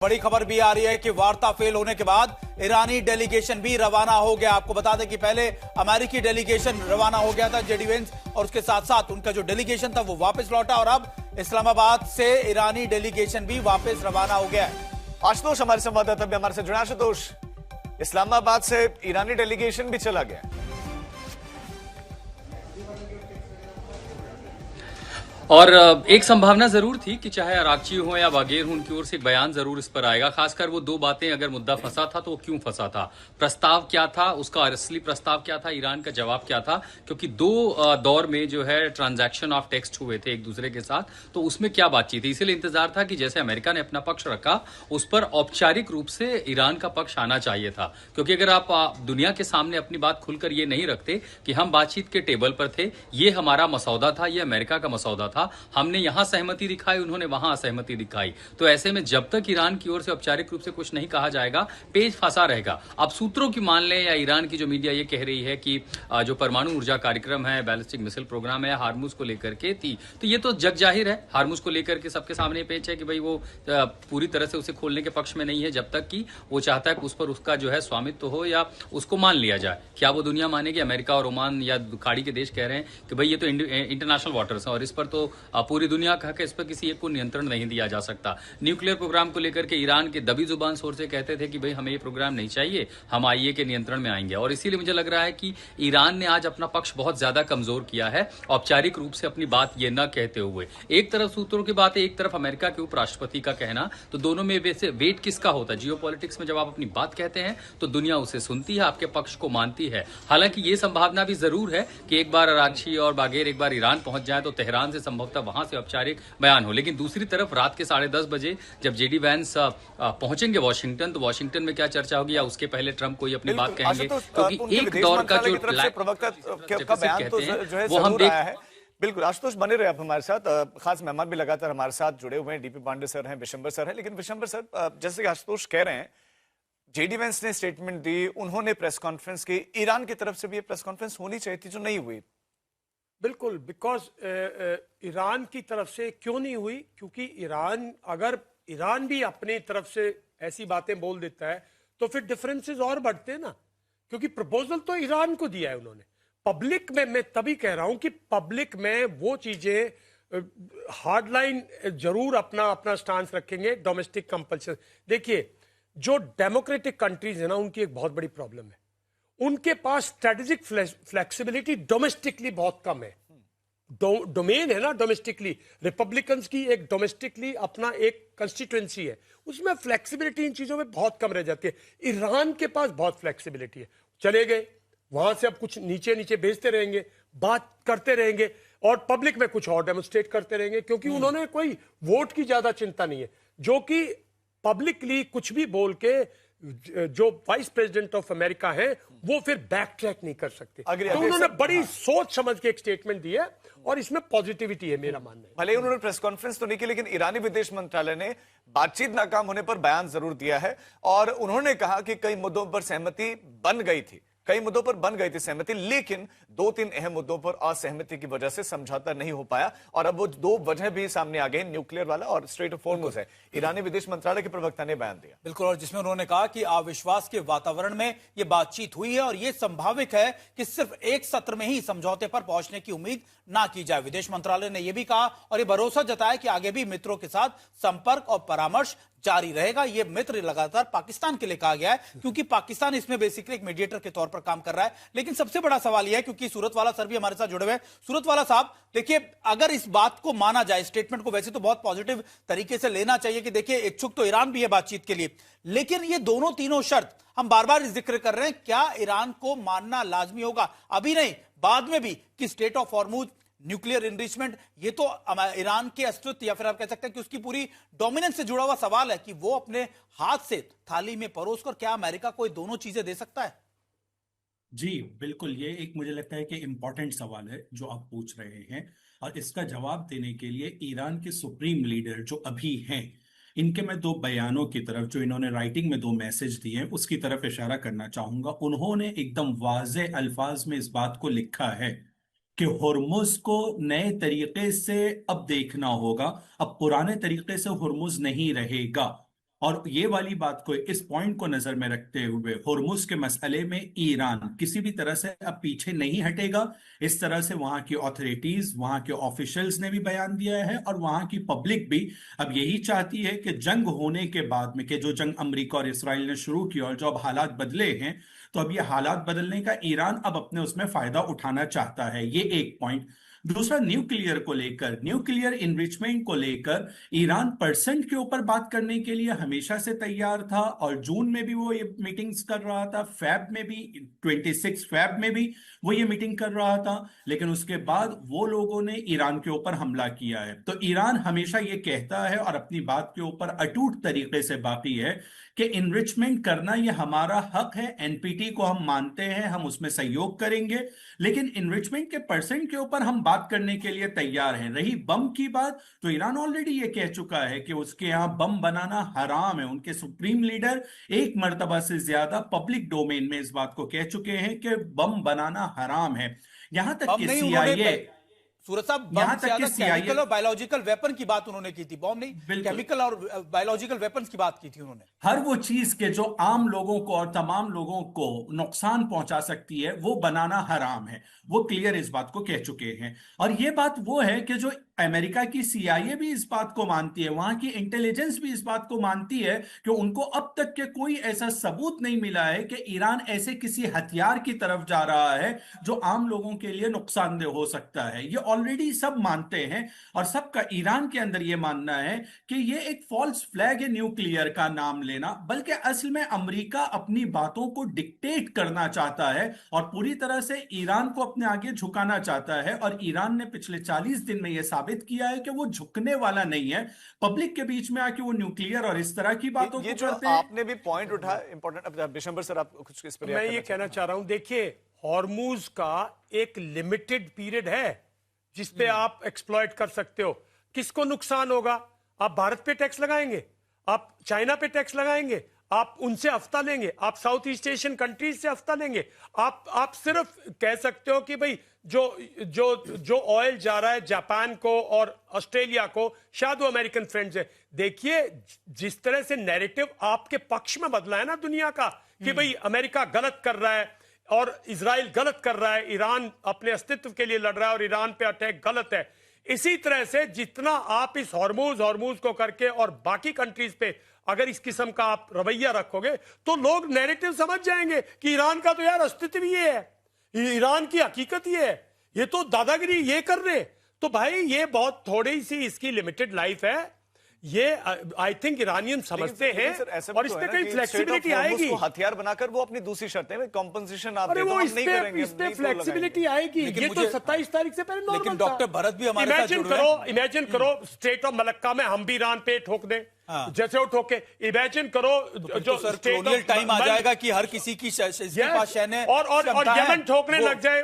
बड़ी खबर भी आ रही है कि वार्ता फेल होने के बाद ईरानी डेलीगेशन भी रवाना हो गया। आपको बता दें कि पहले अमेरिकी डेलीगेशन रवाना हो गया था जेडी वेंस, और उसके साथ साथ उनका जो डेलीगेशन था वो वापस लौटा, और अब इस्लामाबाद से ईरानी डेलीगेशन भी वापस रवाना हो गया है। आशुतोष हमारे संवाददाता भी हमारे साथ जुड़े। आशुतोष, इस्लामाबाद से ईरानी डेलीगेशन भी चला गया। और एक संभावना जरूर थी कि चाहे अराकची हो या बागेर हो, उनकी ओर से एक बयान जरूर इस पर आएगा। खासकर वो दो बातें, अगर मुद्दा फंसा था तो वो क्यों फंसा था, प्रस्ताव क्या था, उसका असली प्रस्ताव क्या था, ईरान का जवाब क्या था, क्योंकि दो दौर में जो है ट्रांजैक्शन ऑफ टेक्स्ट हुए थे एक दूसरे के साथ, तो उसमें क्या बातचीत थी। इसीलिए इंतजार था कि जैसे अमेरिका ने अपना पक्ष रखा, उस पर औपचारिक रूप से ईरान का पक्ष आना चाहिए था। क्योंकि अगर आप दुनिया के सामने अपनी बात खुलकर ये नहीं रखते कि हम बातचीत के टेबल पर थे, ये हमारा मसौदा था, ये अमेरिका का मसौदा था, हमने यहां सहमति दिखाई, उन्होंने वहां असहमति दिखाई, तो ऐसे में जब तक ईरान की ओर से औपचारिक रूप से कुछ नहीं कहा जाएगा, पेज फंसा रहेगा। अब सूत्रों की मान लें या ईरान की जो मीडिया ये कह रही है कि जो परमाणु ऊर्जा कार्यक्रम है, बैलिस्टिक मिसाइल प्रोग्राम है, हार्मुज को लेकर के थी, तो ये तो जग जाहिर है, हार्मुज को लेकर के सबके सामने पेच है कि भाई वो पूरी तरह से उसे खोलने के पक्ष में नहीं है, जब तक कि वो चाहता है कि उस पर उसका जो है स्वामित्व हो या उसको मान लिया जाए। क्या वो दुनिया मानेगी? अमेरिका और ओमान या खाड़ी के देश कह रहे हैं कि भाई ये तो इंटरनेशनल वाटर्स है और इस पर तो पूरी दुनिया का इस पर किसी एक को नियंत्रण नहीं दिया जा सकता। न्यूक्लियर प्रोग्राम को लेकर के ईरान के दबी जुबान सोर से कहते थे कि भाई हमें ये प्रोग्राम नहीं चाहिए, हम आईए के नियंत्रण में आएंगे। और इसीलिए मुझे लग रहा है कि ईरान ने आज अपना पक्ष बहुत ज्यादा कमजोर किया है, औपचारिक रूप से अपनी बात ये न कहते हुए। एक तरफ सूत्रों की बात है, एक तरफ अमेरिका के उपराष्ट्रपति का कहना, तो दोनों में वैसे वेट किसका होता है? जियोपॉलिटिक्स में जब आप अपनी बात कहते हैं तो दुनिया उसे सुनती है, आपके पक्ष को मानती है। हालांकि ये संभावना भी जरूर है कि एक बार अराकची और बागेर एक बार ईरान पहुंच जाए तो तेहरान से संभवतः वहां से औपचारिक बयान हो। लेकिन दूसरी तरफ रात के 10:30 बजे जब जेडी वैंस पहुंचेंगे वाशिंगटन, तो वाशिंगटन में क्या चर्चा होगी या उसके पहले ट्रंप कोई अपनी बात कहेंगे? क्योंकि एक दौर का जो प्रवक्ता का बयान तो जो है वो हम देख है। बिल्कुल आशुतोष, बने रहे आप हमारे साथ। खास मेहमान भी लगातार हमारे साथ जुड़े हुए हैं, डीपी पांडे सर हैं, विशंबर सर हैं। लेकिन विशंबर सर, जैसे कि आशुतोष कह रहे हैं, जेडी वैंस ने स्टेटमेंट दी, उन्होंने प्रेस कॉन्फ्रेंस की, ईरान की तरफ से भी प्रेस कॉन्फ्रेंस होनी चाहिए थी जो नहीं हुई। बिल्कुल, बिकॉज ईरान की तरफ से क्यों नहीं हुई? क्योंकि अगर ईरान भी अपनी तरफ से ऐसी बातें बोल देता है तो फिर डिफरेंसेस और बढ़ते हैं ना। क्योंकि प्रपोजल तो ईरान को दिया है उन्होंने पब्लिक में। मैं तभी कह रहा हूं कि पब्लिक में वो चीजें हार्डलाइन जरूर अपना स्टांस रखेंगे। डोमेस्टिक कंपल्सन, देखिए जो डेमोक्रेटिक कंट्रीज है ना, उनकी एक बहुत बड़ी प्रॉब्लम है, उनके पास स्ट्रेटेजिक फ्लेक्सिबिलिटी डोमेस्टिकली बहुत कम है। डोमेन है ना डोमेस्टिकली, रिपब्लिकन्स की एक डोमेस्टिकली अपना एक कंस्टिट्यूएंसी है, उसमें फ्लेक्सिबिलिटी इन चीजों में बहुत कम रह जाती है। ईरान के पास बहुत फ्लेक्सिबिलिटी है। चले गए वहां से, अब कुछ नीचे नीचे भेजते रहेंगे, बात करते रहेंगे और पब्लिक में कुछ और डेमोन्स्ट्रेट करते रहेंगे, क्योंकि उन्होंने कोई वोट की ज्यादा चिंता नहीं है। जो कि पब्लिकली कुछ भी बोल के जो वाइस प्रेसिडेंट ऑफ अमेरिका है वो फिर बैक ट्रैक नहीं कर सकते। तो उन्होंने बड़ी सोच समझ के एक स्टेटमेंट दी है और इसमें पॉजिटिविटी है, मेरा मानना है। भले उन्होंने प्रेस कॉन्फ्रेंस तो नहीं की, लेकिन ईरानी विदेश मंत्रालय ने बातचीत नाकाम होने पर बयान जरूर दिया है और उन्होंने कहा कि कई मुद्दों पर सहमति बन गई थी, कई मुद्दों पर बन गई थी सहमति, लेकिन 2-3 अहम मुद्दों पर असहमति की वजह से समझौता नहीं हो पाया। और अब वो दो वजह भी सामने आ गई, न्यूक्लियर वाला और स्ट्रेट ऑफ हॉर्मुज़ है। ईरानी विदेश मंत्रालय के प्रवक्ता ने बयान दिया। बिल्कुल, और जिसमें उन्होंने कहा कि अविश्वास के वातावरण में यह बातचीत हुई है और यह संभावित है कि सिर्फ एक सत्र में ही समझौते पर पहुंचने की उम्मीद ना की जाए। विदेश मंत्रालय ने यह भी कहा और यह भरोसा जताया कि आगे भी मित्रों के साथ संपर्क और परामर्श जारी रहेगा। यह मित्र लगातार पाकिस्तान के लिए कहा गया है, क्योंकि पाकिस्तान इसमें बेसिकली एक मीडिएटर के तौर पर काम कर रहा है। लेकिन सबसे बड़ा सवाल यह है, क्योंकि सूरत वाला सर भी हमारे साथ जुड़े हुए हैं। सूरत वाला साहब, देखिए अगर इस बात को माना जाए, स्टेटमेंट को वैसे तो बहुत पॉजिटिव तरीके से लेना चाहिए कि देखिए इच्छुक तो ईरान भी है बातचीत के लिए, लेकिन ये दोनों तीनों शर्त हम बार बार जिक्र कर रहे हैं, क्या ईरान को मानना लाजमी होगा? अभी नहीं, बाद में भी, कि state of Hormuz, nuclear enrichment, ये तो ईरान के अस्तित्व या फिर आप कह सकते हैं कि उसकी पूरी डोमिनेंस से जुड़ा हुआ सवाल है कि वो अपने हाथ से थाली में परोस कर क्या अमेरिका को दोनों चीजें दे सकता है? जी बिल्कुल, ये एक मुझे लगता है कि इम्पोर्टेंट सवाल है जो आप पूछ रहे हैं, और इसका जवाब देने के लिए ईरान के सुप्रीम लीडर जो अभी हैं, इनके मैं दो बयानों की तरफ, जो इन्होंने राइटिंग में दो मैसेज दिए हैं, उसकी तरफ इशारा करना चाहूंगा। उन्होंने एकदम वाज़े अल्फाज में इस बात को लिखा है कि हुर्मुज को नए तरीके से अब देखना होगा, अब पुराने तरीके से हुर्मुज नहीं रहेगा। और ये वाली बात को, इस पॉइंट को नजर में रखते हुए होर्मुज के मसले में ईरान किसी भी तरह से अब पीछे नहीं हटेगा। इस तरह से वहां की ऑथोरिटीज, वहां के ऑफिशियल्स ने भी बयान दिया है और वहां की पब्लिक भी अब यही चाहती है कि जंग होने के बाद में, कि जो जंग अमेरिका और इसराइल ने शुरू की और जो अब हालात बदले हैं, तो अब ये हालात बदलने का ईरान अब अपने उसमें फायदा उठाना चाहता है। ये एक पॉइंट। दूसरा, न्यूक्लियर को लेकर, न्यूक्लियर इनरिचमेंट को लेकर ईरान परसेंट के ऊपर बात करने के लिए हमेशा से तैयार था और जून में भी वो ये मीटिंग्स कर रहा था, फैब में भी, 26 फैब में भी वो ये मीटिंग कर रहा था। लेकिन उसके बाद वो लोगों ने ईरान के ऊपर हमला किया है। तो ईरान हमेशा ये कहता है और अपनी बात के ऊपर अटूट तरीके से बाकी है कि इनरिचमेंट करना ये हमारा हक है, एनपीटी को हम मानते हैं, हम उसमें सहयोग करेंगे, लेकिन इनरिचमेंट के परसेंट के ऊपर हम बात करने के लिए तैयार हैं। रही बम की बात, तो ईरान ऑलरेडी ये कह चुका है कि उसके यहां बम बनाना हराम है। उनके सुप्रीम लीडर एक मर्तबा से ज्यादा पब्लिक डोमेन में इस बात को कह चुके हैं कि बम बनाना हराम है। यहां तक कि CIA, सूरज साहब, यहां बम तक से कि ज्यादा केमिकल और बायोलॉजिकल वेपन की बात उन्होंने की थी, बम नहीं, बिल्कुल। केमिकल और बायोलॉजिकल वेपन्स की बात की थी उन्होंने। हर वो चीज के जो आम लोगों को और तमाम लोगों को नुकसान पहुंचा सकती है, वो बनाना हराम है। वो क्लियर इस बात को कह चुके हैं। और ये बात वो है कि जो अमेरिका की CIA भी इस बात को मानती है, वहां की इंटेलिजेंस भी इस बात को मानती है कि उनको अब तक के कोई ऐसा सबूत नहीं मिला है कि ईरान ऐसे किसी हथियार की तरफ जा रहा है जो आम लोगों के लिए नुकसानदेह हो सकता है। ये ऑलरेडी सब मानते हैं और सबका ईरान के अंदर ये मानना है कि ये एक फॉल्स फ्लैग है न्यूक्लियर का नाम लेना, बल्कि असल में अमेरिका अपनी बातों को डिक्टेट करना चाहता है और पूरी तरह से ईरान को अपने आगे झुकाना चाहता है। और ईरान ने पिछले 40 दिन में यह साबित किया है कि वो झुकने वाला नहीं है। पब्लिक के बीच में आके वो न्यूक्लियर और इस तरह की बातों ये को जो करते हैं। आपने भी पॉइंट उठाया इंपॉर्टेंट, अब बिशंबर सर आप कुछ इस पर मैं ये कहना चाह रहा हूं, देखिए, हॉर्मूज का एक लिमिटेड पीरियड है जिसपे आप एक्सप्लॉइट कर सकते हो। किसको नुकसान होगा? आप भारत पे टैक्स लगाएंगे, आप चाइना पे टैक्स लगाएंगे, आप उनसे हफ्ता लेंगे, आप साउथ ईस्ट एशियन कंट्रीज से हफ्ता लेंगे। आप सिर्फ कह सकते हो कि भाई जो ऑयल जा रहा है जापान को और ऑस्ट्रेलिया को, शायद वो अमेरिकन फ्रेंड्स है। देखिए, जिस तरह से नैरेटिव आपके पक्ष में बदला है ना दुनिया का, कि भाई अमेरिका गलत कर रहा है और इजराइल गलत कर रहा है, ईरान अपने अस्तित्व के लिए लड़ रहा है और ईरान पे अटैक गलत है। इसी तरह से जितना आप इस हॉर्मूज को करके और बाकी कंट्रीज पे अगर इस किस्म का आप रवैया रखोगे, तो लोग नैरेटिव समझ जाएंगे कि ईरान का तो यार अस्तित्व ये है, ईरान की हकीकत ये है, ये तो दादागिरी ये कर रहे। तो भाई ये बहुत थोड़ी सी इसकी लिमिटेड लाइफ है। ये आई थिंक ईरानियन समझते हैं और इस पे कहीं फ्लेक्सिबिलिटी आएगी। हथियार बनाकर वो अपनी दूसरी शर्तें में कॉम्पनसेशन आप अरे दे दो, वो हम इस नहीं पे करेंगे, फ्लेक्सिबिलिटी आएगी। ये तो 27 तारीख से पहले नॉर्मल लेकिन था। डॉक्टर भरत भी हमारे साथ जुड़ रहे हैं। इमेजिन करो स्टेट ऑफ मलक्का में हम भी ईरान पे ठोक दें, जैसे वो ठोके। इमेजिन करो जो सर, colonial टाइम आ जाएगा कि हर किसी की पास सैन्य और यमन ठोकने लग जाए।